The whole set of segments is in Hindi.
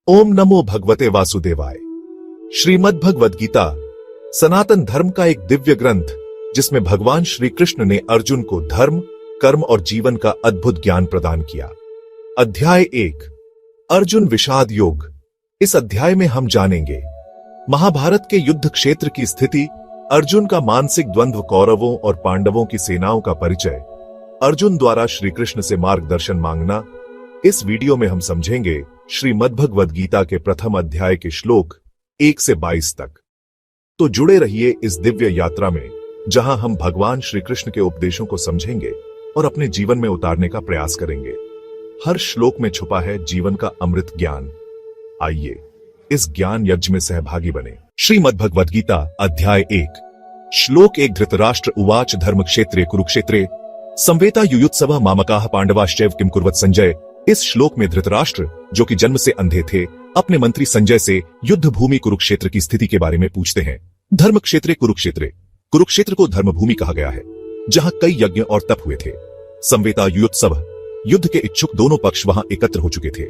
ओम नमो भगवते वासुदेवाय। श्रीमद् भगवद गीता सनातन धर्म का एक दिव्य ग्रंथ जिसमें भगवान श्री कृष्ण ने अर्जुन को धर्म, कर्म और जीवन का अद्भुत ज्ञान प्रदान किया। अध्याय 1 अर्जुन विषाद योग। इस अध्याय में हम जानेंगे महाभारत के युद्ध क्षेत्र की स्थिति, अर्जुन का मानसिक द्वंद्व, कौरवों और पांडवों की सेनाओं का परिचय, अर्जुन द्वारा श्री कृष्ण से मार्गदर्शन मांगना। इस वीडियो में हम समझेंगे श्रीमद् भगवद गीता के प्रथम अध्याय के श्लोक 1 से 22 तक। तो जुड़े रहिए इस दिव्य यात्रा में जहां हम भगवान श्री कृष्ण के उपदेशों को समझेंगे और अपने जीवन में उतारने का प्रयास करेंगे। हर श्लोक में छुपा है जीवन का अमृत ज्ञान। आइए इस ज्ञान यज्ञ में सहभागी बने। श्रीमद् भगवद गीता अध्याय 1 श्लोक 1 धृतराष्ट्र उवाच धर्म क्षेत्रे कुरुक्षेत्रे संवेता युयुत्सव मामकाः पांडवाश्चैव किम कुर्वत संजय। इस श्लोक में धृतराष्ट्र, जो कि जन्म से अंधे थे, अपने मंत्री संजय से युद्ध भूमि कुरुक्षेत्र की स्थिति के बारे में पूछते हैं। धर्म क्षेत्रे कुरुक्षेत्रे, कुरुक्षेत्र को धर्म भूमि कहा गया है, जहां कई यज्ञ और तप हुए थे। संवेता युयुत्सव, युद्ध के इच्छुक दोनों पक्ष वहां एकत्र हो चुके थे।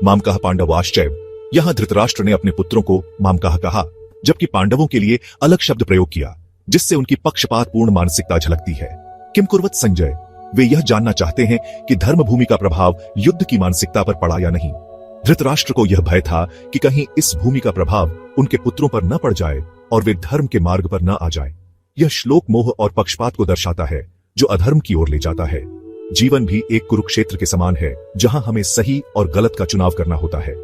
मामकाः पांडवाश्चैव, यहां धृतराष्ट्र ने अपने पुत्रों को मामकाः कहा, जबकि पांडवों के लिए अलग शब्द प्रयोग किया, जिससे उनकी पक्षपातपूर्ण मानसिकता झलकती है। किम कुर्वत संजय, वे यह जानना चाहते हैं कि धर्म भूमि का प्रभाव युद्ध की मानसिकता पर पड़ा या नहीं। धृतराष्ट्र को यह भय था कि कहीं इस भूमि का प्रभाव उनके पुत्रों पर न पड़ जाए और वे धर्म के मार्ग पर न आ जाए। यह श्लोक मोह और पक्षपात को दर्शाता है, जो अधर्म की ओर ले जाता है। जीवन भी एक कुरुक्षेत्र के समान है, जहां हमें सही और गलत का चुनाव करना होता है।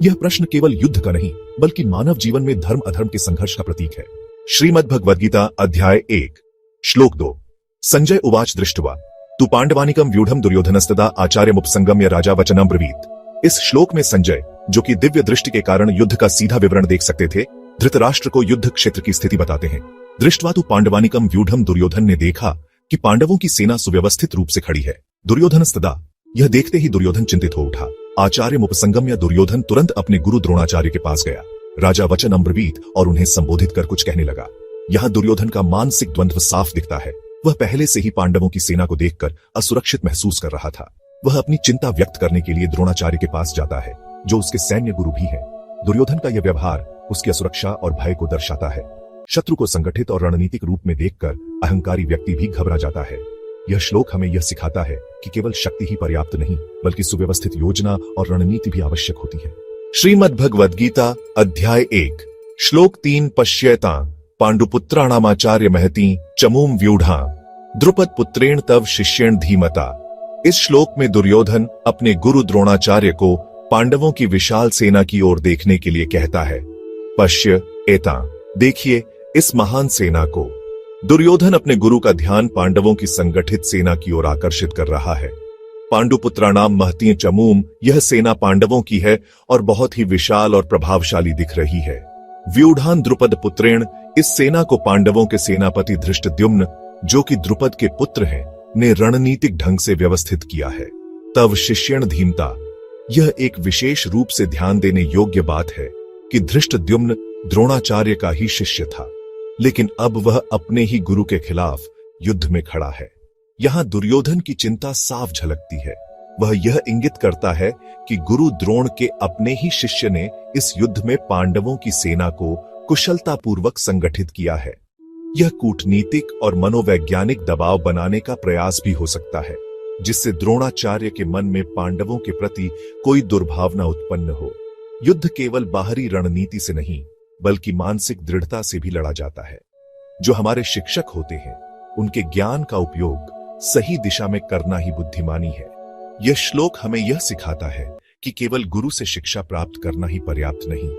यह प्रश्न केवल युद्ध का नहीं, बल्कि मानव जीवन में धर्म अधर्म के संघर्ष का प्रतीक है। श्रीमद् भगवद गीता अध्याय 1 श्लोक 2 संजय उवाच दृष्ट्वा तु पांडवानिकम व्यूढ़म दुर्योधनस्तदा आचार्यमुपसंगम्य राजा वचनम ब्रवीत। इस श्लोक में संजय, जो कि दिव्य दृष्टि के कारण युद्ध का सीधा विवरण देख सकते थे, धृतराष्ट्र को युद्ध क्षेत्र की स्थिति बताते हैं। दृष्ट्वा तु पांडवानिकम व्यूढ़म, दुर्योधन ने देखा कि पांडवों की सेना सुव्यवस्थित रूप से खड़ी है। दुर्योधनस्तदा, यह देखते ही दुर्योधन चिंतित हो उठा। आचार्यमुपसंगम्य, दुर्योधन तुरंत अपने गुरु द्रोणाचार्य के पास गया। राजा वचनम ब्रवीत, और उन्हें संबोधित कर कुछ कहने लगा। यहां दुर्योधन का मानसिक द्वंद्व साफ दिखता है। वह पहले से ही पांडवों की सेना को देखकर असुरक्षित महसूस कर रहा था। वह अपनी चिंता व्यक्त करने के लिए द्रोणाचार्य के पास जाता है, जो उसके सैन्य गुरु भी है। दुर्योधन का यह व्यवहार उसकी असुरक्षा और भय को दर्शाता है। शत्रु को संगठित और रणनीतिक रूप में देखकर अहंकारी व्यक्ति भी घबरा जाता है। यह श्लोक हमें यह सिखाता है कि केवल शक्ति ही पर्याप्त नहीं, बल्कि सुव्यवस्थित योजना और रणनीति भी आवश्यक होती है। श्रीमद् भगवद गीता अध्याय 1 श्लोक 3 पश्येता पांडुपुत्राणामाचार्य महती चमूम व्यूढ़ा द्रुपद पुत्रेण तव शिष्येण धीमता। इस श्लोक में दुर्योधन अपने गुरु द्रोणाचार्य को पांडवों की विशाल सेना की ओर देखने के लिए कहता है। पश्य एता, देखिए इस महान सेना को। दुर्योधन अपने गुरु का ध्यान पांडवों की संगठित सेना की ओर आकर्षित कर रहा है। पांडुपुत्राणाम महती चमूम, यह सेना पांडवों की है और बहुत ही विशाल और प्रभावशाली दिख रही है। व्यूढ़ान द्रुपद पुत्रेण, इस सेना को पांडवों के सेनापति धृष्टद्युम्न, जो कि द्रुपद के पुत्र हैं, ने रणनीतिक ढंग से व्यवस्थित किया है। तव शिष्येण धीमता, यह एक विशेष रूप से ध्यान देने योग्य बात है कि धृष्टद्युम्न द्रोणाचार्य का ही शिष्य था, लेकिन अब वह अपने ही गुरु के खिलाफ युद्ध में खड़ा है। यहां दुर्योधन की चिंता साफ झलकती है। वह यह इंगित करता है कि गुरु द्रोण के अपने ही शिष्य ने इस युद्ध में पांडवों की सेना को कुशलतापूर्वक संगठित किया है। यह कूटनीतिक और मनोवैज्ञानिक दबाव बनाने का प्रयास भी हो सकता है, जिससे द्रोणाचार्य के मन में पांडवों के प्रति कोई दुर्भावना उत्पन्न हो। युद्ध केवल बाहरी रणनीति से नहीं, बल्कि मानसिक दृढ़ता से भी लड़ा जाता है। जो हमारे शिक्षक होते हैं, उनके ज्ञान का उपयोग सही दिशा में करना ही बुद्धिमानी है। यह श्लोक हमें यह सिखाता है कि केवल गुरु से शिक्षा प्राप्त करना ही पर्याप्त नहीं,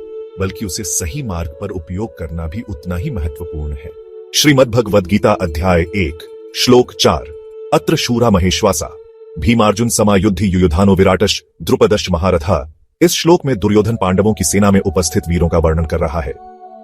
बल्कि उसे सही मार्ग पर उपयोग करना भी उतना ही महत्वपूर्ण है। श्रीमद् भगवद गीता अध्याय 1 श्लोक 4 अत्र शूरा महेश्वासा भीमार्जुन समायुद्धि युयुधानो विराटश द्रुपदश महारथा। इस श्लोक में दुर्योधन पांडवों की सेना में उपस्थित वीरों का वर्णन कर रहा है।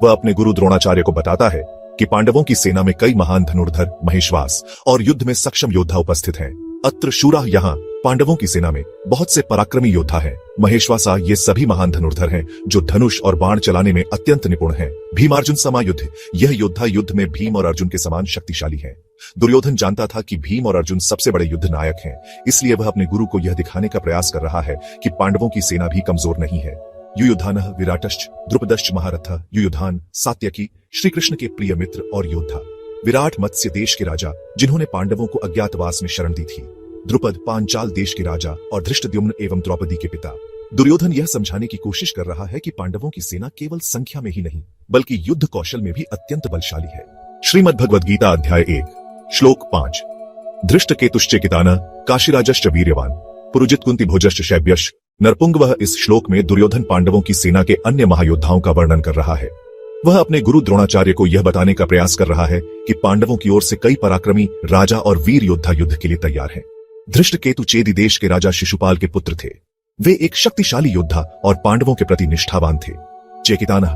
वह अपने गुरु द्रोणाचार्य को बताता है कि पांडवों की सेना में कई महान धनुर्धर, महेश्वास और युद्ध में सक्षम योद्धा उपस्थित हैं। अत्र शूरा, यहाँ पांडवों की सेना में बहुत से पराक्रमी योद्धा हैं। महेश्वासा, ये सभी महान धनुर्धर हैं जो धनुष और बाण चलाने में अत्यंत निपुण हैं। भीमार्जुन समायुद्ध, यह योद्धा युद्ध में भीम और अर्जुन के समान शक्तिशाली हैं। दुर्योधन जानता था कि भीम और अर्जुन सबसे बड़े युद्ध नायक हैं, इसलिए वह अपने गुरु को यह दिखाने का प्रयास कर रहा है कि पांडवों की सेना भी कमजोर नहीं है। युयुधानः विराटश्च द्रुपदश्च महारथः युयुधान सात्यकी श्री कृष्ण के प्रिय मित्र और योद्धा। विराट मत्स्य देश के राजा जिन्होंने पांडवों को अज्ञातवास में शरण दी थी। द्रुपद पांचाल देश के राजा और धृष्टद्युम्न एवं द्रौपदी के पिता। दुर्योधन यह समझाने की कोशिश कर रहा है कि पांडवों की सेना केवल संख्या में ही नहीं बल्कि युद्ध कौशल में भी अत्यंत बलशाली है। श्रीमद् भगवद गीता अध्याय 1 श्लोक 5। धृष्टकेतुश्चेकितानः काशीराजश्च वीर्यवान पुरुजित कुंती भोजश्च शैब्यश्च नरपुंगवः। इस श्लोक में दुर्योधन पांडवों की सेना के अन्य महायोद्धाओं का वर्णन कर रहा है। वह अपने गुरु द्रोणाचार्य को यह बताने का प्रयास कर रहा है कि पांडवों की ओर से कई पराक्रमी राजा और वीर योद्धा युद्ध के लिए तैयार हैं। धृष्टकेतु चेदी देश के राजा शिशुपाल के पुत्र थे। वे एक शक्तिशाली योद्धा और पांडवों के प्रति निष्ठावान थे। चेकितानः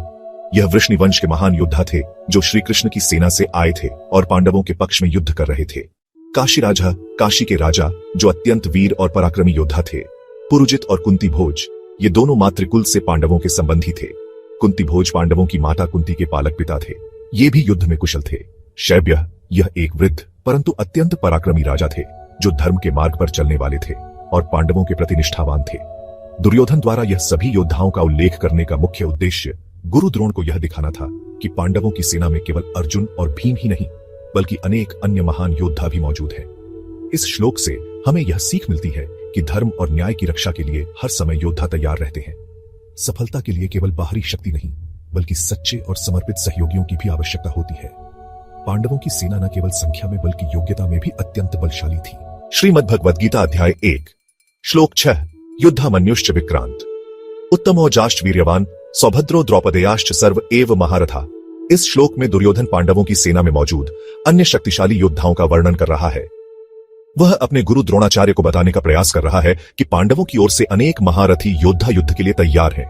यह वृष्णि वंश के महान योद्धा थे जो श्री कृष्ण की सेना से आए थे और पांडवों के पक्ष में युद्ध कर रहे थे। काशी राजा काशी के राजा जो अत्यंत वीर और पराक्रमी योद्धा थे। पुरुजित और कुंती भोज ये दोनों मातृकुल से पांडवों के संबंधी थे। कुंती भोज पांडवों की माता कुंती के पालक पिता थे। ये भी युद्ध में कुशल थे। शैब्य यह एक वृद्ध परंतु अत्यंत पराक्रमी राजा थे जो धर्म के मार्ग पर चलने वाले थे और पांडवों के प्रति निष्ठावान थे। दुर्योधन द्वारा यह सभी योद्धाओं का उल्लेख करने का मुख्य उद्देश्य गुरु द्रोण को यह दिखाना था कि पांडवों की सेना में केवल अर्जुन और भीम ही नहीं बल्कि अनेक अन्य महान योद्धा भी मौजूद हैं। इस श्लोक से हमें यह सीख मिलती है कि धर्म और न्याय की रक्षा के लिए हर समय योद्धा तैयार रहते हैं। सफलता के लिए केवल बाहरी शक्ति नहीं बल्कि सच्चे और समर्पित सहयोगियों की भी आवश्यकता होती है। पांडवों की सेना न केवल संख्या में बल्कि योग्यता में भी अत्यंत बलशाली थी। श्रीमद् भगवद गीता अध्याय 1 श्लोक 6 युद्धामन्युश्च विक्रांत उत्तमौजाश्च वीर्यवान सौभद्रो द्रौपदेयाश्च सर्व एव महारथा। इस श्लोक में दुर्योधन पांडवों की सेना में मौजूद अन्य शक्तिशाली योद्धाओं का वर्णन कर रहा है। वह अपने गुरु द्रोणाचार्य को बताने का प्रयास कर रहा है कि पांडवों की ओर से अनेक महारथी योद्धा युद्ध के लिए तैयार हैं।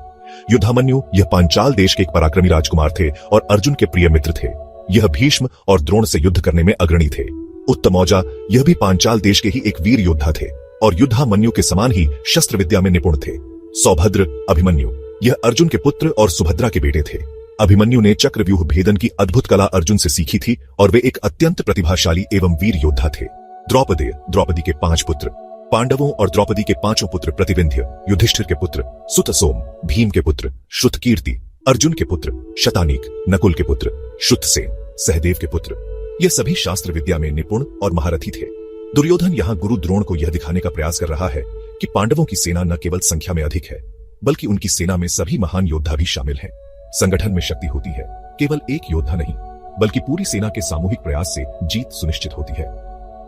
युद्धामन्यु यह पांचाल देश के एक पराक्रमी राजकुमार थे और अर्जुन के प्रिय मित्र थे। यह भीष्म और द्रोण से युद्ध करने में अग्रणी थे। उत्तमौजा यह भी पांचाल देश के ही एक वीर योद्धा थे और युद्धामन्यु के समान ही शस्त्र विद्या में निपुण थे। सौभद्र अभिमन्यु यह अर्जुन के पुत्र और सुभद्रा के बेटे थे। अभिमन्यु ने चक्रव्यूह भेदन की अद्भुत कला अर्जुन से सीखी थी और वे एक अत्यंत प्रतिभाशाली एवं वीर योद्धा थे। द्रौपदी के 5 पुत्र पांडवों और द्रौपदी के 5 पुत्र प्रतिविंध्य युधिष्ठिर के पुत्र सुतसोम भीम के पुत्र श्रुतकीर्ति अर्जुन के पुत्र शतानीक नकुल के पुत्र श्रुतसेन सहदेव के पुत्र ये सभी शास्त्र विद्या में निपुण और महारथी थे। दुर्योधन यहाँ गुरु द्रोण को यह दिखाने का प्रयास कर रहा है कि पांडवों की सेना न केवल संख्या में अधिक है बल्कि उनकी सेना में सभी महान योद्धा भी शामिल हैं। संगठन में शक्ति होती है, केवल एक योद्धा नहीं बल्कि पूरी सेना के सामूहिक प्रयास से जीत सुनिश्चित होती है।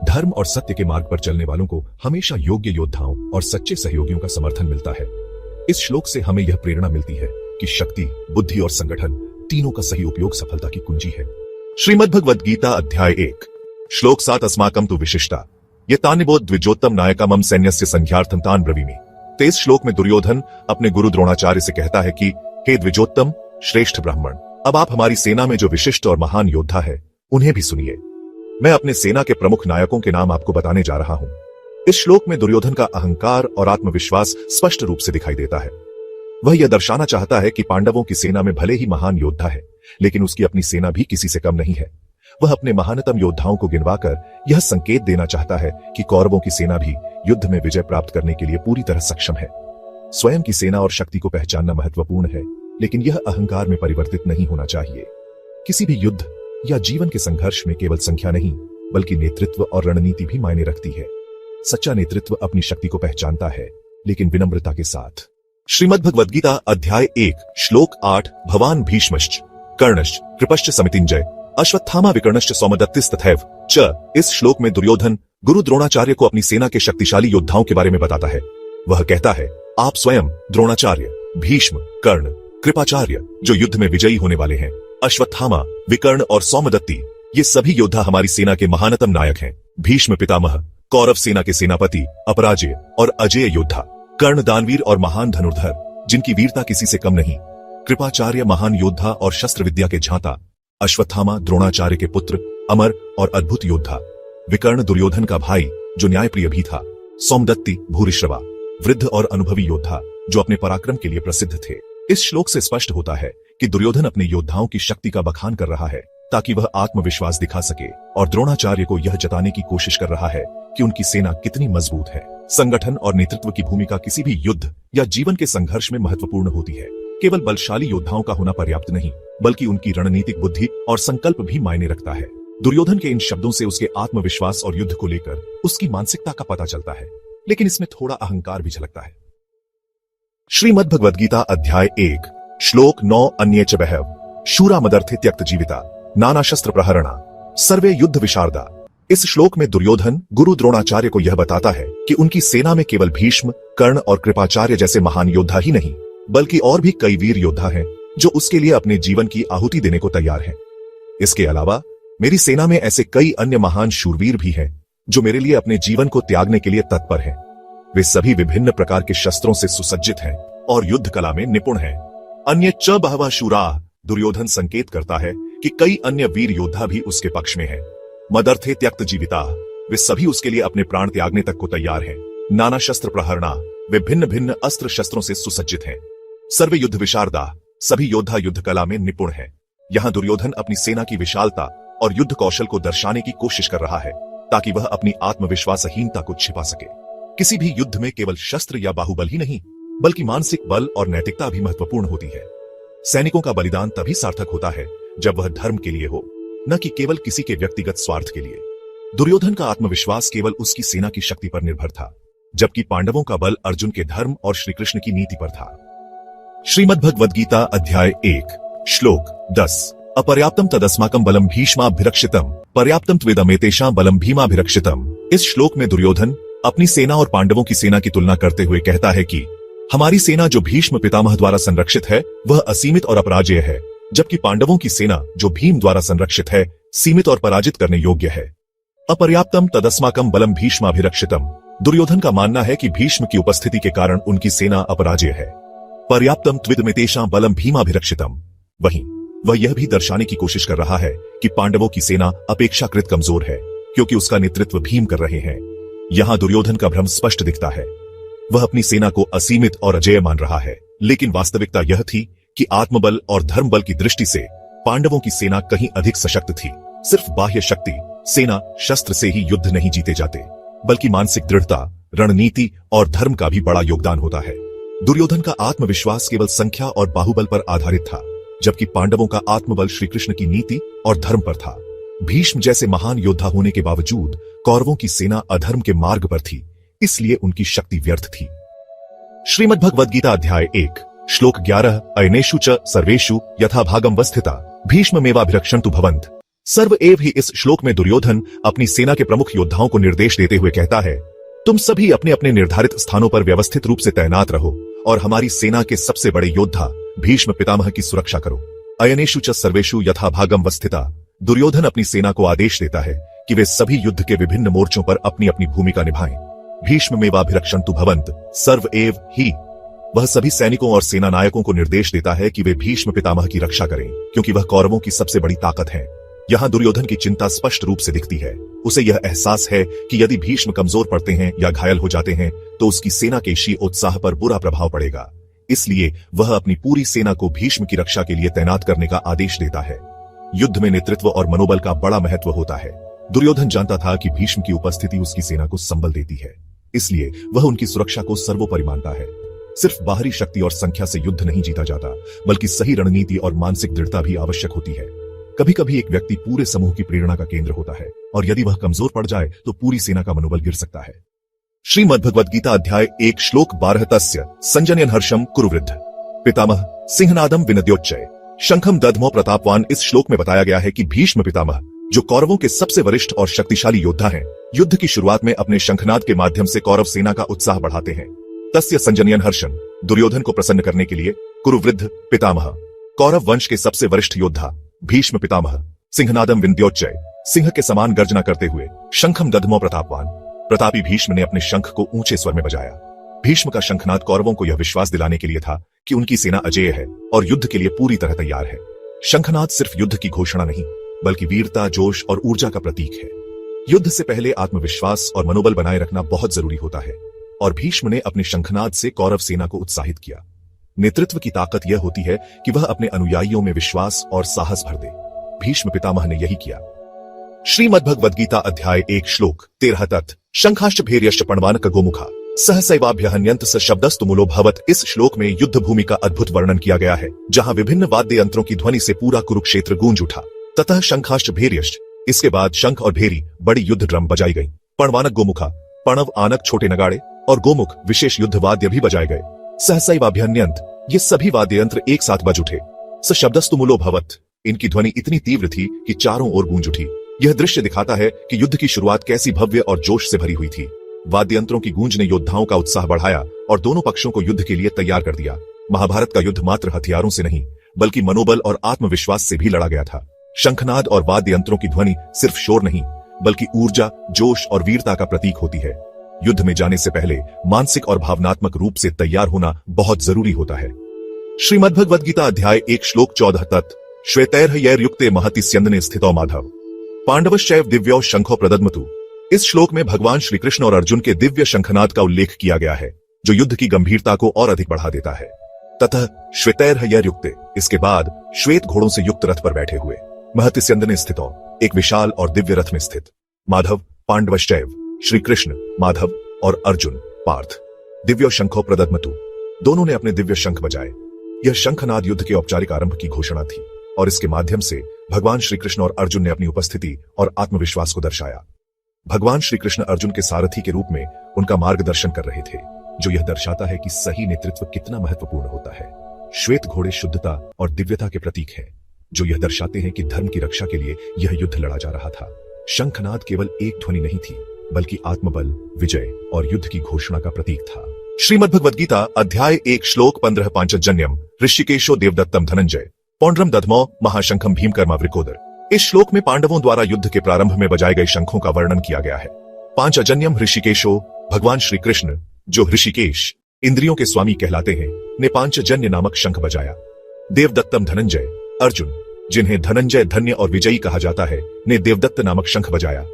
धर्म और सत्य के मार्ग पर चलने वालों को हमेशा योग्य योद्धाओं और सच्चे सहयोगियों का समर्थन मिलता है। इस श्लोक से हमें यह प्रेरणा मिलती है कि शक्ति, बुद्धि और संगठन तीनों का सही उपयोग सफलता की कुंजी है। श्रीमद् भगवद गीता अध्याय 1 श्लोक 7 अस्माकं तु विशिष्टा ये तानिबोध द्विजोत्तम नायका मम सैन्यस्य संख्यार्थम तान ब्रवीमि। तेज श्लोक में दुर्योधन अपने गुरु द्रोणाचार्य से कहता है कि हे द्विजोत्तम श्रेष्ठ ब्राह्मण, अब आप हमारी सेना में जो विशिष्ट और महान योद्धा है उन्हें भी सुनिए। मैं अपने सेना के प्रमुख नायकों के नाम आपको बताने जा रहा हूं। इस श्लोक में दुर्योधन का अहंकार और आत्मविश्वास स्पष्ट रूप से दिखाई देता है। वह यह दर्शाना चाहता है कि पांडवों की सेना में भले ही महान योद्धा है लेकिन उसकी अपनी सेना भी किसी से कम नहीं है। वह अपने महानतम योद्धाओं को गिनवाकर यह संकेत देना चाहता है कि कौरवों की सेना भी युद्ध में विजय प्राप्त करने के लिए पूरी तरह सक्षम है। स्वयं की सेना और शक्ति को पहचानना महत्वपूर्ण है लेकिन यह अहंकार में परिवर्तित नहीं होना चाहिए। किसी भी युद्ध या जीवन के संघर्ष में केवल संख्या नहीं बल्कि नेतृत्व और रणनीति भी मायने रखती है। सच्चा नेतृत्व अपनी शक्ति को पहचानता है लेकिन विनम्रता के साथ। श्रीमद् भगवद गीता अध्याय 1 श्लोक 8 भवान भीष्मश्च कर्णश्च कृपश्च समितिंजय अश्वत्थामा विकर्णश्च सौमदत्तिस्तथैव च। इस श्लोक में दुर्योधन गुरु द्रोणाचार्य को अपनी सेना के शक्तिशाली योद्धाओं के बारे में बताता है। वह कहता है, आप स्वयं द्रोणाचार्य, भीष्म, कर्ण, कृपाचार्य जो युद्ध में विजयी होने वाले हैं, अश्वत्थामा, विकर्ण और सौमदत्ती ये सभी योद्धा हमारी सेना के महानतम नायक हैं। भीष्म पितामह, कौरव सेना के सेनापति, अपराजेय और अजेय योद्धा, कर्ण दानवीर और महान धनुर्धर जिनकी वीरता किसी से कम नहीं, कृपाचार्य महान योद्धा और शस्त्र विद्या के झांता, अश्वत्थामा द्रोणाचार्य के पुत्र, अमर और अद्भुत योद्धा, विकर्ण दुर्योधन का भाई जो न्यायप्रिय भी था, सौमदत्ती भूरिश्रवा वृद्ध और अनुभवी योद्धा जो अपने पराक्रम के लिए प्रसिद्ध थे। इस श्लोक से स्पष्ट होता है कि दुर्योधन अपने योद्धाओं की शक्ति का बखान कर रहा है ताकि वह आत्मविश्वास दिखा सके और द्रोणाचार्य को यह जताने की कोशिश कर रहा है कि उनकी सेना कितनी मजबूत है। संगठन और नेतृत्व की भूमिका किसी भी युद्ध या जीवन के संघर्ष में महत्वपूर्ण होती है। केवल बलशाली योद्धाओं का होना पर्याप्त नहीं, बल्कि उनकी रणनीतिक बुद्धि और संकल्प भी मायने रखता है। दुर्योधन के इन शब्दों से उसके आत्मविश्वास और युद्ध को लेकर उसकी मानसिकता का पता चलता है, लेकिन इसमें थोड़ा अहंकार भी झलकता है। श्रीमद् भगवद गीता अध्याय 1 श्लोक 9 अन्ये च बहव शूरा मदर्थे त्यक्त जीविता नाना शस्त्र प्रहरणा सर्वे युद्ध विशारदा। इस श्लोक में दुर्योधन गुरु द्रोणाचार्य को यह बताता है कि उनकी सेना में केवल भीष्म, कर्ण और कृपाचार्य जैसे महान योद्धा ही नहीं, बल्कि और भी कई वीर योद्धा हैं जो उसके लिए अपने जीवन की आहुति देने को तैयार हैं। इसके अलावा मेरी सेना में ऐसे कई अन्य महान शूरवीर भी हैं जो मेरे लिए अपने जीवन को त्यागने के लिए तत्पर हैं। वे सभी विभिन्न प्रकार के शस्त्रों से सुसज्जित हैं और युद्ध कला में निपुण हैं। अन्य च बहवा शूरा, दुर्योधन संकेत करता है कि कई अन्य वीर योद्धा भी उसके पक्ष में हैं। मदर्थे त्यक्त जीविता, वे सभी उसके लिए अपने प्राण त्यागने तक को तैयार हैं। नाना शस्त्र प्रहरणा, वे भिन्न भिन्न अस्त्र शस्त्रों से सुसज्जित हैं। सर्वे युद्ध विशारदा, सभी योद्धा युद्ध कला में निपुण हैं। यहाँ दुर्योधन अपनी सेना की विशालता और युद्ध कौशल को दर्शाने की कोशिश कर रहा है ताकि वह अपनी आत्मविश्वासहीनता को छिपा सके। किसी भी युद्ध में केवल शस्त्र या बाहुबल ही नहीं, बल्कि मानसिक बल और नैतिकता भी महत्वपूर्ण होती है। सैनिकों का बलिदान तभी सार्थक होता है जब वह धर्म के लिए हो, न कि केवल किसी के व्यक्तिगत स्वार्थ के लिए। दुर्योधन का आत्मविश्वास केवल उसकी सेना की शक्ति पर निर्भर था, जबकि पांडवों का बल अर्जुन के धर्म और श्री कृष्ण की नीति पर था। श्रीमद् भगवद गीता अध्याय 1 श्लोक 10 अपर्याप्तम तदस्माकं बलम भीष्माभिरक्षितम पर्याप्तम त्वेदमेतेषां बलम भीमाभिरक्षितम। इस श्लोक में दुर्योधन अपनी सेना और पांडवों की सेना की तुलना करते हुए कहता है कि हमारी सेना जो भीष्म पितामह द्वारा संरक्षित है वह असीमित और अपराजेय है, जबकि पांडवों की सेना जो भीम द्वारा संरक्षित है सीमित और पराजित करने योग्य है। अपर्याप्तम तदस्माकं बलम भीष्माभिरक्षितम, दुर्योधन का मानना है कि भीष्म की उपस्थिति के कारण उनकी सेना अपराजेय है। पर्याप्तम त्विदमेतेषां बलम भीमाभिरक्षितम, वहीं वह यह भी दर्शाने की कोशिश कर रहा है कि पांडवों की सेना अपेक्षाकृत कमजोर है क्योंकि उसका नेतृत्व भीम कर रहे हैं। यहाँ दुर्योधन का भ्रम स्पष्ट दिखता है। वह अपनी सेना को असीमित और अजेय मान रहा है, लेकिन वास्तविकता यह थी कि आत्मबल और धर्मबल की दृष्टि से पांडवों की सेना कहीं अधिक सशक्त थी। सिर्फ बाह्य शक्ति, सेना, शस्त्र से ही युद्ध नहीं जीते जाते, बल्कि मानसिक दृढ़ता, रणनीति और धर्म का भी बड़ा योगदान होता है। दुर्योधन का आत्मविश्वास केवल संख्या और बाहुबल पर आधारित था, जबकि पांडवों का आत्मबल श्री कृष्ण की नीति और धर्म पर था। भीष्म जैसे महान योद्धा होने के बावजूद कौरवों की सेना अधर्म के मार्ग पर थी, इसलिए उनकी शक्ति व्यर्थ थी। श्रीमद् भगवद गीता अध्याय 1 श्लोक 11 अयनेषु च सर्वेषु यथा भागम वस्थिता भीष्ममेवाभिरक्षन्तु भवन्त। सर्व एव ही इस श्लोक में दुर्योधन अपनी सेना के प्रमुख योद्धाओं को निर्देश देते हुए कहता है, तुम सभी अपने अपने निर्धारित स्थानों पर व्यवस्थित रूप से तैनात रहो और हमारी सेना के सबसे बड़े योद्धा भीष्म पितामह की सुरक्षा करो। अयनेषु च सर्वेषु यथा भागम वस्थिता, दुर्योधन अपनी सेना को आदेश देता है कि वे सभी युद्ध के विभिन्न मोर्चों पर अपनी अपनी भूमिका निभाएं। भीष्ममेवाभिरक्षन्तु भवन्त, सर्व एव ही, वह सभी सैनिकों और सेना नायकों को निर्देश देता है कि वे भीष्म पितामह की रक्षा करें, क्योंकि वह कौरवों की सबसे बड़ी ताकत है। यहाँ दुर्योधन की चिंता स्पष्ट रूप से दिखती है। उसे यह एहसास है कि यदि भीष्म कमजोर पड़ते हैं या घायल हो जाते हैं तो उसकी सेना के शीय उत्साह पर बुरा प्रभाव पड़ेगा। इसलिए वह अपनी पूरी सेना को भीष्म की रक्षा के लिए तैनात करने का आदेश देता है। युद्ध में नेतृत्व और मनोबल का बड़ा महत्व होता है। दुर्योधन जानता था कि भीष्म की उपस्थिति उसकी सेना को संबल देती है, इसलिए वह उनकी सुरक्षा को सर्वोपरि मानता है। सिर्फ बाहरी शक्ति और संख्या से युद्ध नहीं जीता जाता, बल्कि सही रणनीति और मानसिक दृढ़ता भी आवश्यक होती है। कभी कभी एक व्यक्ति पूरे समूह की प्रेरणा का केंद्र होता है, और यदि वह कमजोर पड़ जाए तो पूरी सेना का मनोबल गिर सकता है। श्रीमद् भगवद गीता अध्याय 1 श्लोक 12 तस्य संजनयन् हर्षम कुरुवृद्ध पितामह सिंहनादम विनद्योच्चय शंखम दध्मो प्रतापवान। इस श्लोक में बताया गया है कि भीष्म पितामह, जो कौरवों के सबसे वरिष्ठ और शक्तिशाली योद्धा हैं, युद्ध की शुरुआत में अपने शंखनाद के माध्यम से कौरव सेना का उत्साह बढ़ाते हैं। तस्य संजनयन् हर्षम, दुर्योधन को प्रसन्न करने के लिए कुरुवृद्ध पितामह, कौरव वंश के सबसे वरिष्ठ योद्धा भीष्म पितामह, सिंहनादम विनद्योच्चय, सिंह के समान गर्जना करते हुए, शंखम दध्मो प्रतापवान, प्रतापी भीष्म ने अपने शंख को ऊंचे स्वर में बजाया। भीष्म का शंखनाद कौरवों को यह विश्वास दिलाने के लिए था कि उनकी सेना अजेय है और युद्ध के लिए पूरी तरह तैयार है। शंखनाद सिर्फ युद्ध की घोषणा नहीं, बल्कि वीरता, जोश और ऊर्जा का प्रतीक है। युद्ध से पहले आत्मविश्वास और मनोबल बनाए रखना बहुत जरूरी होता है, और भीष्म ने अपने शंखनाद से कौरव सेना को उत्साहित किया। नेतृत्व की ताकत यह होती है कि वह अपने अनुयायियों में विश्वास और साहस भर दे। भीष्म पितामह ने यही किया। श्रीमद्भगवद गीता अध्याय 1 श्लोक 13 तत् शंखाश्च भैर्यश्च पणवानक गोमुखा सहसैवाभ्यहन्यन्त स शब्दस्तु मूलो भवत्। इस श्लोक में युद्ध भूमि का अद्भुत वर्णन किया गया है, जहां विभिन्न वाद्य यंत्रों की ध्वनि से पूरा कुरुक्षेत्र गूंज उठा। ततः शंखाश्च भैर्यश्च, इसके बाद शंख और भेरी बड़ी युद्ध ड्रम बजाई गई। पणवानक गोमुखा, पणव आनक छोटे नगाड़े और गोमुख विशेष युद्ध वाद्य भी बजाए गए। सहसैवाभ्यहन्यन्त, ये सभी वाद्य यंत्र एक साथ बज उठे। स शब्दस्तु मूलो भवत्, इनकी ध्वनि इतनी तीव्र थी कि चारों ओर गूंज उठी। यह दृश्य दिखाता है कि युद्ध की शुरुआत कैसी भव्य और जोश से भरी हुई थी। वाद्य यंत्रों की गूंज ने योद्धाओं का उत्साह बढ़ाया और दोनों पक्षों को युद्ध के लिए तैयार कर दिया। महाभारत का युद्ध मात्र हथियारों से नहीं, बल्कि मनोबल और आत्मविश्वास से भी लड़ा गया था। शंखनाद और वाद्य यंत्रों की ध्वनि सिर्फ शोर नहीं, बल्कि ऊर्जा, जोश और वीरता का प्रतीक होती है। युद्ध में जाने से पहले मानसिक और भावनात्मक रूप से तैयार होना बहुत जरूरी होता है। श्रीमद्भगवद गीता अध्याय 1 श्लोक 14 तत् श्वेतैर्हयैर्युक्ते महति स्यन्दने स्थितो माधव पांडवश्चैव दिव्यो शंखो प्रदद्मतु। इस श्लोक में भगवान श्री कृष्ण और अर्जुन के दिव्य शंखनाद का उल्लेख किया गया है, जो युद्ध की गंभीरता को और अधिक बढ़ा देता है। ततः श्वेतैर्हयैर्युक्ते, इसके बाद श्वेत घोड़ों से युक्त रथ पर बैठे हुए, महति स्यन्दने स्थितो, एक विशाल और दिव्य रथ में स्थित, माधव पांडवश्चैव, श्री कृष्ण, माधव और अर्जुन पार्थ, दिव्यो शंखो प्रदद्मतु, दोनों ने अपने दिव्य शंख बजाए। यह शंखनाद युद्ध के औपचारिक आरंभ की घोषणा थी और इसके माध्यम से भगवान श्री कृष्ण और अर्जुन ने अपनी उपस्थिति और आत्मविश्वास को दर्शाया। भगवान श्री कृष्ण अर्जुन के सारथी के रूप में उनका मार्गदर्शन कर रहे थे, जो यह दर्शाता है कि सही नेतृत्व कितना महत्वपूर्ण होता है। श्वेत घोड़े शुद्धता और दिव्यता के प्रतीक हैं, जो यह दर्शाते हैं कि धर्म की रक्षा के लिए यह युद्ध लड़ा जा रहा था। शंखनाद केवल एक ध्वनि नहीं थी, बल्कि आत्मबल, विजय और युद्ध की घोषणा का प्रतीक था। श्रीमद्भगवद गीता अध्याय 1 श्लोक 15 पांचजन्यम ऋषिकेशो देवदत्तम धनंजय पौंड्रम दधमो महाशंखम भीमकर्मा वृकोदर। इस श्लोक में पांडवों द्वारा युद्ध के प्रारंभ में बजाए गए शंखों का वर्णन किया गया है। पांचजन्यम ऋषिकेशो, भगवान श्री कृष्ण, जो ऋषिकेश इंद्रियों के स्वामी कहलाते हैं, ने पांचजन्य नामक शंख बजाया। देवदत्तम धनंजय, अर्जुन, जिन्हें धनंजय धन्य और विजयी कहा जाता है, ने देवदत्त नामक शंख बजाया।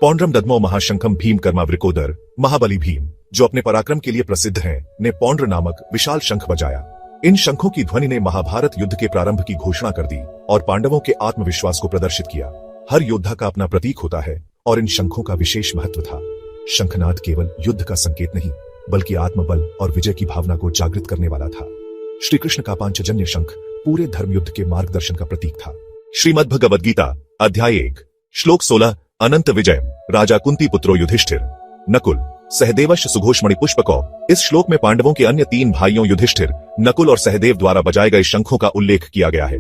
पौंड्रम दधमो महाशंखम भीमकर्मा वृकोदर, महाबली भीम, जो अपने पराक्रम के लिए प्रसिद्ध हैं, ने पौंड्र नामक विशाल शंख बजाया। इन शंखों की ध्वनि ने महाभारत युद्ध के प्रारंभ की घोषणा कर दी और पांडवों के आत्मविश्वास को प्रदर्शित किया। हर योद्धा का अपना प्रतीक होता है और इन शंखों का विशेष महत्व था। शंखनाद केवल युद्ध का संकेत नहीं, बल्कि आत्मबल और विजय की भावना को जागृत करने वाला था। श्री कृष्ण का पांचजन्य शंख पूरे धर्म युद्ध के मार्गदर्शन का प्रतीक था। श्रीमद्भगवद गीता अध्याय 1 श्लोक 16 अनंत विजय राजा कुंती पुत्रो युधिष्ठिर नकुल सहदेवश सुघोषमणि पुष्पको। इस श्लोक में पांडवों के अन्य 3 भाइयों युधिष्ठिर, नकुल और सहदेव द्वारा बजाए गए शंखों का उल्लेख किया गया है।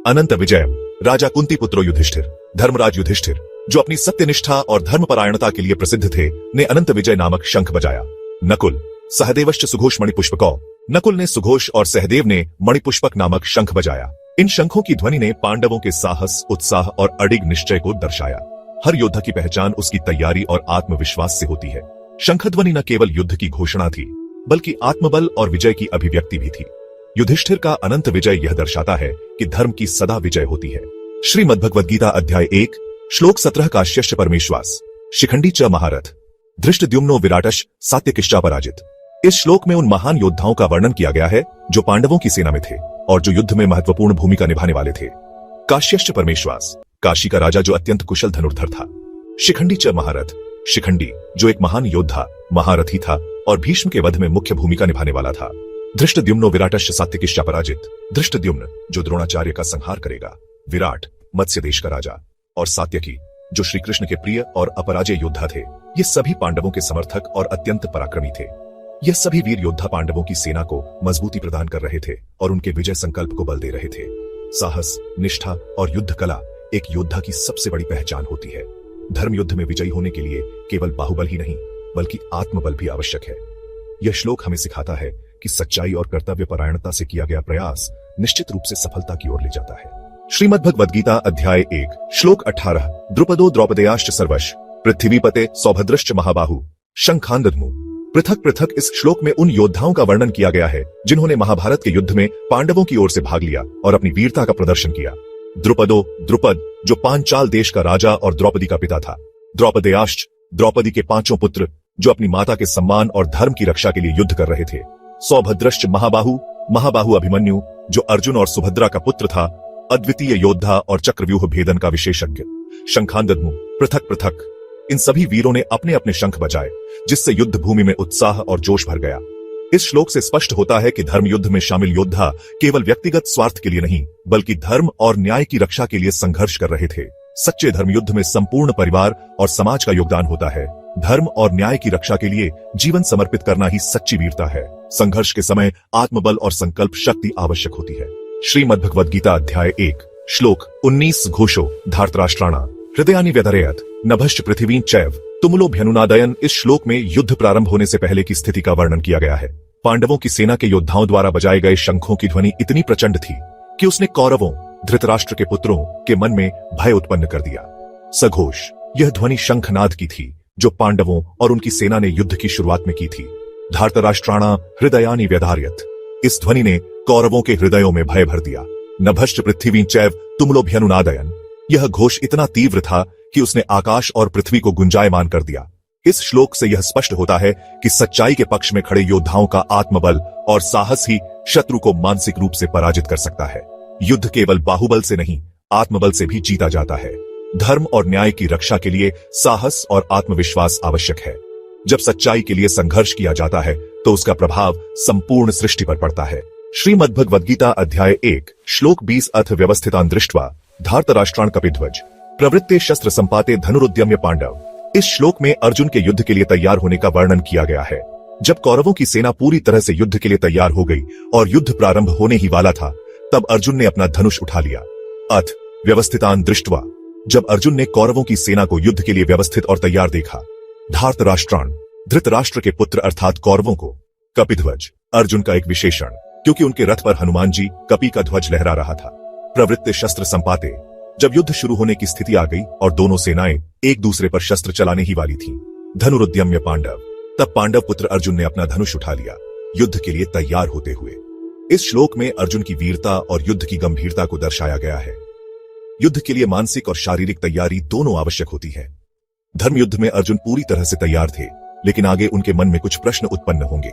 अनंत विजय राजा कुंती पुत्रो युधिष्ठिर, धर्मराज युधिष्ठिर, जो अपनी सत्यनिष्ठा और धर्मपरायणता के लिए प्रसिद्ध थे, ने अनंत विजय नामक शंख बजाया। नकुल सहदेवश्च सुघोषमणि पुष्पको, नकुल ने सुघोष और सहदेव ने मणिपुष्पक नामक शंख बजाया। इन शंखों की ध्वनि ने पांडवों के साहस, उत्साह और अडिग निश्चय को दर्शाया। हर योद्धा की पहचान उसकी तैयारी और आत्मविश्वास से होती है। शंखध्वनि न केवल युद्ध की घोषणा थी, बल्कि आत्मबल और विजय की अभिव्यक्ति भी थी। युधिष्ठिर का अनंत विजय यह दर्शाता है कि धर्म की सदा विजय होती है। श्रीमद्भगवद गीता अध्याय 1 श्लोक 17 काश्यश्च परमेश्वास शिखंडी च महारथ धृष्टद्युम्नो विराटश सात्यकिश्चा पराजित। इस श्लोक में उन महान योद्धाओं का वर्णन किया गया है जो पांडवों की सेना में थे और जो युद्ध में महत्वपूर्ण भूमिका निभाने वाले थे। काश्यश्च परमेश्वास, काशी का राजा जो अत्यंत कुशल धनुर्धर था। शिखंडी च महारथ, शिखंडी जो एक महान योद्धा, महारथी था और भीष्म के वध में मुख्य भूमिका निभाने वाला था। धृष्टद्युम्नो विराटश्च सात्यकिश्चा पराजित, धृष्टद्युम्न जो द्रोणाचार्य का संहार करेगा, विराट मत्स्य देश का राजा और सात्यकी जो श्री कृष्ण के प्रिय और अपराजय योद्धा थे, ये सभी पांडवों के समर्थक और अत्यंत पराक्रमी थे। यह सभी वीर योद्धा पांडवों की सेना को मजबूती प्रदान कर रहे थे और उनके विजय संकल्प को बल दे रहे थे। साहस, निष्ठा और युद्ध कला एक योद्धा की सबसे बड़ी पहचान होती है। धर्म युद्ध में विजयी होने के लिए केवल बाहुबल ही नहीं, बल्कि आत्मबल भी आवश्यक है। यह श्लोक हमें सिखाता है कि सच्चाई और कर्तव्य परायणता से किया गया प्रयास निश्चित रूप से सफलता की ओर ले जाता है। श्रीमद्भगवद गीता अध्याय 1 श्लोक 18 द्रुपदो द्रौपदेयाश्च सर्वश पृथ्वीपते सौभद्रश्च महाबाहु शंखांदधमु। पृथक पृथक इस श्लोक में उन योद्धाओं का वर्णन किया गया है जिन्होंने महाभारत के युद्ध में पांडवों की ओर से भाग लिया और अपनी वीरता का प्रदर्शन किया। द्रुपद जो पांचाल देश का राजा और द्रौपदी का पिता था। द्रौपदेयाश्च द्रौपदी के 5 पुत्र जो अपनी माता के सम्मान और धर्म की रक्षा के लिए युद्ध कर रहे थे। सौभद्रश्च महाबाहु अभिमन्यु जो अर्जुन और सुभद्रा का पुत्र था। अद्वितीय योद्धा और चक्रव्यूह भेदन का विशेषज्ञ शंखांदद्मु पृथक पृथक, इन सभी वीरों ने अपने अपने शंख बजाए, जिससे युद्ध भूमि में उत्साह और जोश भर गया। इस श्लोक से स्पष्ट होता है कि धर्म युद्ध में शामिल योद्धा केवल व्यक्तिगत स्वार्थ के लिए नहीं, बल्कि धर्म और न्याय की रक्षा के लिए संघर्ष कर रहे थे। सच्चे धर्म युद्ध में संपूर्ण परिवार और समाज का योगदान होता है। धर्म और न्याय की रक्षा के लिए जीवन समर्पित करना ही सच्ची वीरता है। संघर्ष के समय आत्मबल और संकल्प शक्ति आवश्यक होती है। श्रीमद् भगवद गीता अध्याय 1 श्लोक 19 घोषो धार्तराष्ट्राणा हृदयानि व्यधरेयत नभश्च पृथिवीं चैव तुमुलोभ्यनुनादयन। इस श्लोक में युद्ध प्रारंभ होने से पहले की स्थिति का वर्णन किया गया है। पांडवों की सेना के योद्धाओं द्वारा बजाए गए शंखों की ध्वनि इतनी प्रचंड थी कि उसने कौरवों धृतराष्ट्र के पुत्रों के मन में भय उत्पन्न कर दिया। सघोष, यह ध्वनि शंखनाद की थी जो पांडवों और उनकी सेना ने युद्ध की शुरुआत में की थी। धार्तराष्ट्राणा हृदयानि व्यधार्यत, इस ध्वनि ने कौरवों के हृदयों में भय भर दिया। नभश्च पृथ्वीं चैव तुमुलोभ्यनुनादयन, यह घोष इतना तीव्र था कि उसने आकाश और पृथ्वी को गुंजायमान कर दिया। इस श्लोक से यह स्पष्ट होता है कि सच्चाई के पक्ष में खड़े योद्धाओं का आत्मबल और साहस ही शत्रु को मानसिक रूप से पराजित कर सकता है। युद्ध केवल बाहुबल से नहीं, आत्मबल से भी जीता जाता है। धर्म और न्याय की रक्षा के लिए साहस और आत्मविश्वास आवश्यक है। जब सच्चाई के लिए संघर्ष किया जाता है तो उसका प्रभाव संपूर्ण सृष्टि पर पड़ता है। श्रीमद्भगवद्गीता अध्याय 1 श्लोक 20 अथ व्यवस्थितान् दृष्ट्वा धार्तराष्ट्रान् कपिध्वज प्रवृत्ते शस्त्र संपाते धनुरुद्यम्य पांडव। इस श्लोक में अर्जुन के युद्ध के लिए तैयार होने का वर्णन किया गया है। जब कौरवों की सेना पूरी तरह से युद्ध के लिए तैयार हो गई और युद्ध प्रारंभ होने ही वाला था, तब अर्जुन ने अपना धनुष उठा लिया। अथ व्यवस्थितान् दृष्ट्वा, जब अर्जुन ने कौरवों की सेना को युद्ध के लिए व्यवस्थित और तैयार देखा। धार्तराष्ट्रान्, धृतराष्ट्र के पुत्र अर्थात कौरवों को। कपिध्वज, अर्जुन का एक विशेषण, क्योंकि उनके रथ पर हनुमान जी कपि का ध्वज लहरा रहा था। प्रवृत्ते शस्त्र संपाते, जब युद्ध शुरू होने की स्थिति आ गई और दोनों सेनाएं एक दूसरे पर शस्त्र चलाने ही वाली थीं। धनुरुद्यम्य पांडव, तब पांडव पुत्र अर्जुन ने अपना धनुष उठा लिया, युद्ध के लिए तैयार होते हुए। इस श्लोक में अर्जुन की वीरता और युद्ध की गंभीरता को दर्शाया गया है। युद्ध के लिए मानसिक और शारीरिक तैयारी दोनों आवश्यक होती है। धर्म युद्ध में अर्जुन पूरी तरह से तैयार थे, लेकिन आगे उनके मन में कुछ प्रश्न उत्पन्न होंगे।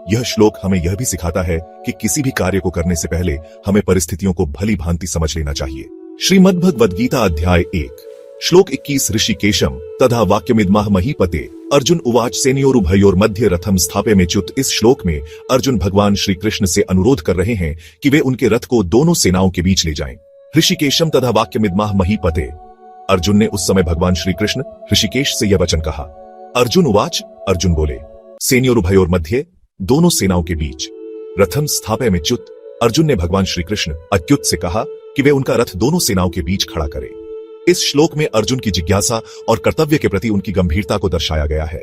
यह श्लोक हमें यह भी सिखाता है कि किसी भी कार्य को करने से पहले हमें परिस्थितियों को भली भांति समझ लेना चाहिए। श्रीमद्भगवद्गीता अध्याय 1 श्लोक 21 ऋषिकेशम तथा वाक्यमिदमः महीपते अर्जुन उवाच सेनयोरुभयोर्मध्ये रथम स्थापयमेच्युत। इस श्लोक में अर्जुन भगवान श्री कृष्ण से अनुरोध कर रहे हैं कि वे उनके रथ को दोनों सेनाओं के बीच ले जाएं। ऋषिकेशम तथा वाक्यमिदमः महीपते, अर्जुन ने उस समय भगवान श्री कृष्ण ऋषिकेश से यह वचन कहा। अर्जुन उवाच, अर्जुन बोले, सेनयोरुभयोर्मध्ये, दोनों सेनाओं के बीच। रथम स्थापयमेच्युत, अर्जुन ने भगवान श्री कृष्ण अच्युत से कहा कि वे उनका रथ दोनों सेनाओं के बीच खड़ा करें। इस श्लोक में अर्जुन की जिज्ञासा और कर्तव्य के प्रति उनकी गंभीरता को दर्शाया गया है।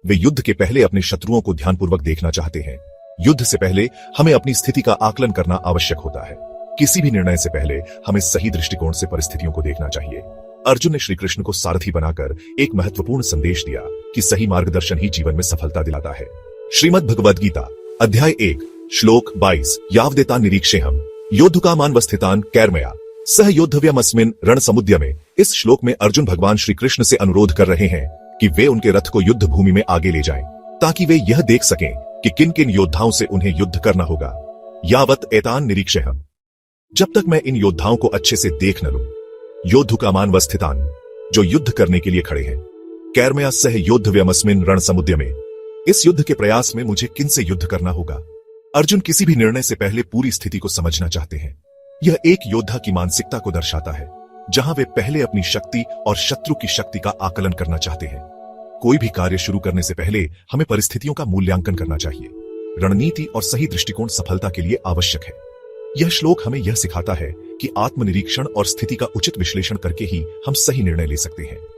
वे युद्ध के पहले अपने शत्रुओं को ध्यानपूर्वक देखना चाहते हैं। युद्ध से पहले हमें अपनी स्थिति का आकलन करना आवश्यक होता है। किसी भी निर्णय से पहले हमें सही दृष्टिकोण से परिस्थितियों को देखना चाहिए। अर्जुन ने श्री कृष्ण को सारथी बनाकर एक महत्वपूर्ण संदेश दिया कि सही मार्गदर्शन ही जीवन में सफलता दिलाता है। श्रीमद् भगवद्गीता अध्याय 1 श्लोक 22 यावदेतान् निरीक्षेऽहम् योद्धुकामानवस्थितान् कैर्मया सह योद्धव्यमस्मिन् रणसमुद्यमे। इस श्लोक में अर्जुन भगवान श्री कृष्ण से अनुरोध कर रहे हैं कि वे उनके रथ को युद्ध भूमि में आगे ले जाएं, ताकि वे यह देख सकें कि किन किन योद्धाओं से उन्हें युद्ध करना होगा। यावत एतान् निरीक्षेऽहम्, जब तक मैं इन योद्धाओं को अच्छे से देख न लूं। योद्धुकामानवस्थितान्, जो युद्ध करने के लिए खड़े हैं। कैर्मया सह योद्धव्यमस्मिन् रणसमुद्यमे, इस युद्ध के प्रयास में मुझे किन से युद्ध करना होगा। अर्जुन किसी भी निर्णय से पहले पूरी स्थिति को समझना चाहते हैं। यह एक योद्धा की मानसिकता को दर्शाता है, जहां वे पहले अपनी शक्ति और शत्रु की शक्ति का आकलन करना चाहते हैं। कोई भी कार्य शुरू करने से पहले हमें परिस्थितियों का मूल्यांकन करना चाहिए। रणनीति और सही दृष्टिकोण सफलता के लिए आवश्यक है। यह श्लोक हमें यह सिखाता है कि आत्मनिरीक्षण और स्थिति का उचित विश्लेषण करके ही हम सही निर्णय ले सकते हैं।